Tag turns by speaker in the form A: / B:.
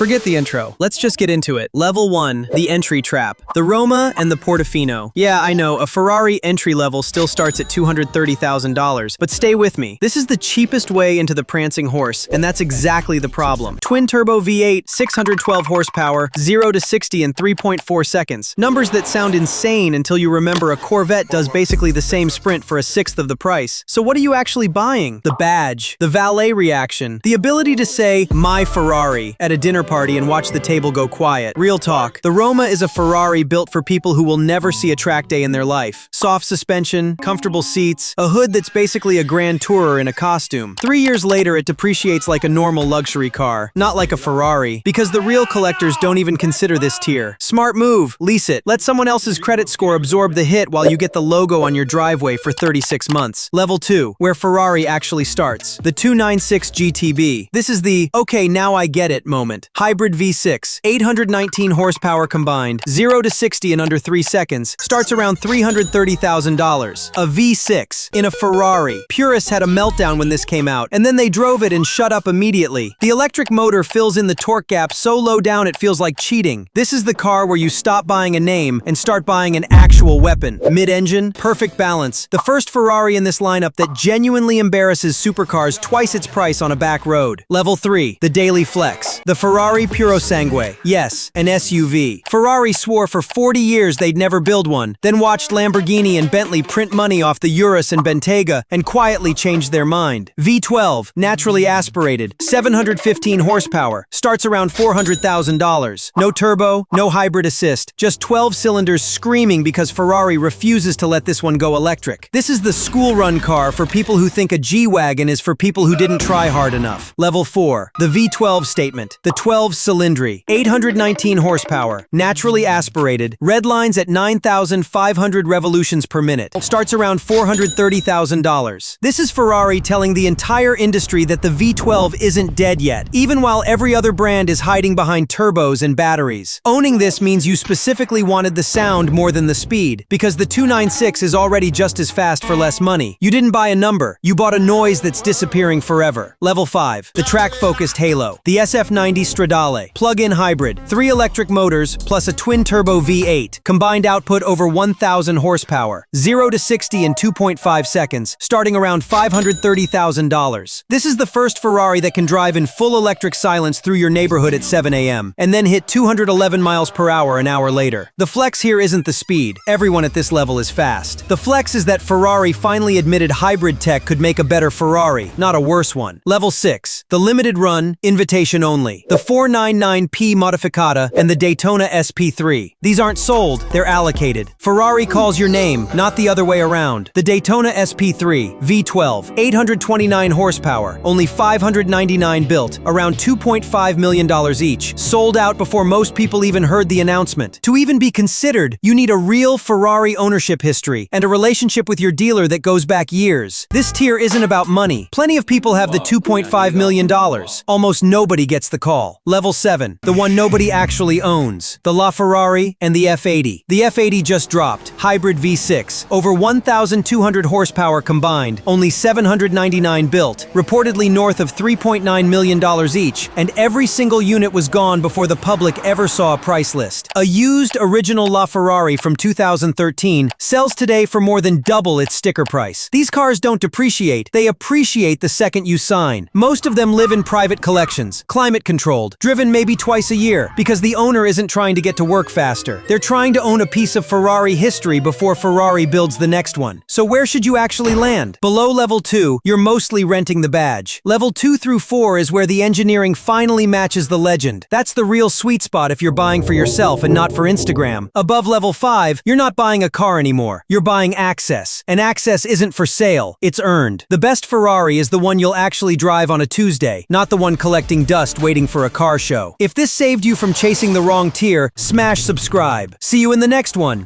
A: Forget the intro. Let's just get into it. Level 1, the entry trap. The Roma and the Portofino. Yeah, I know, a Ferrari entry level still starts at $230,000, but stay with me. This is the cheapest way into the prancing horse, and that's exactly the problem. Twin-turbo V8, 612 horsepower, 0 to 60 in 3.4 seconds. Numbers that sound insane until you remember a Corvette does basically the same sprint for a sixth of the price. So what are you actually buying? The badge, the valet reaction, the ability to say, "My Ferrari," at a dinner party and watch the table go quiet. Real talk. The Roma is a Ferrari built for people who will never see a track day in their life. Soft suspension, comfortable seats, a hood that's basically a grand tourer in a costume. 3 years later, it depreciates like a normal luxury car, not like a Ferrari, because the real collectors don't even consider this tier. Smart move. Lease it. Let someone else's credit score absorb the hit while you get the logo on your driveway for 36 months. Level 2, where Ferrari actually starts. The 296 GTB. This is the, okay, now I get it moment. Hybrid V6, 819 horsepower combined, 0 to 60 in under 3 seconds, starts around $330,000. A V6 in a Ferrari. Purists had a meltdown when this came out, and then they drove it and shut up immediately. The electric motor fills in the torque gap so low down it feels like cheating. This is the car where you stop buying a name and start buying an actual weapon. Mid-engine, perfect balance. The first Ferrari in this lineup that genuinely embarrasses supercars twice its price on a back road. Level 3, the Daily Flex. The Ferrari Purosangue. Yes, an SUV. Ferrari swore for 40 years they'd never build one, then watched Lamborghini and Bentley print money off the Urus and Bentayga and quietly changed their mind. V12, naturally aspirated, 715 horsepower, starts around $400,000. No turbo, no hybrid assist, just 12 cylinders screaming because Ferrari refuses to let this one go electric. This is the school run car for people who think a G-Wagon is for people who didn't try hard enough. Level 4, the V12 statement. The 12 Cylindri, 819 horsepower, naturally aspirated, red lines at 9,500 revolutions per minute, starts around $430,000. This is Ferrari telling the entire industry that the V12 isn't dead yet, even while every other brand is hiding behind turbos and batteries. Owning this means you specifically wanted the sound more than the speed, because the 296 is already just as fast for less money. You didn't buy a number, you bought a noise that's disappearing forever. Level 5, the track-focused Halo. The SF90 Stradale, plug-in hybrid, 3 electric motors plus a twin-turbo V8, combined output over 1,000 horsepower, 0 to 60 in 2.5 seconds, starting around $530,000. This is the first Ferrari that can drive in full electric silence through your neighborhood at 7 a.m., and then hit 211 miles per hour an hour later. The flex here isn't the speed. Everyone at this level is fast. The flex is that Ferrari finally admitted hybrid tech could make a better Ferrari, not a worse one. Level 6, the limited run, invitation only. The 499P Modificata and the Daytona SP3. These aren't sold, they're allocated. Ferrari calls your name, not the other way around. The Daytona SP3, V12, 829 horsepower, only 599 built, around $2.5 million each. Sold out before most people even heard the announcement. To even be considered, you need a real Ferrari ownership history and a relationship with your dealer that goes back years. This tier isn't about money. Plenty of people have the $2.5 million. Almost nobody gets the call. Level 7, the one nobody actually owns. The LaFerrari and the F80. The F80 just dropped. Hybrid V6. Over 1,200 horsepower combined. Only 799 built. Reportedly north of $3.9 million each. And every single unit was gone before the public ever saw a price list. A used original LaFerrari from 2013 sells today for more than double its sticker price. These cars don't depreciate. They appreciate the second you sign. Most of them live in private collections. Climate controlled. Driven maybe twice a year. Because the owner isn't trying to get to work faster. They're trying to own a piece of Ferrari history before Ferrari builds the next one. So where should you actually land? Below level 2, you're mostly renting the badge. Level 2 through 4 is where the engineering finally matches the legend. That's the real sweet spot if you're buying for yourself and not for Instagram. Above level 5, you're not buying a car anymore. You're buying access. And access isn't for sale. It's earned. The best Ferrari is the one you'll actually drive on a Tuesday, not the one collecting dust waiting for a car show. If this saved you from chasing the wrong tier, smash subscribe. See you in the next one.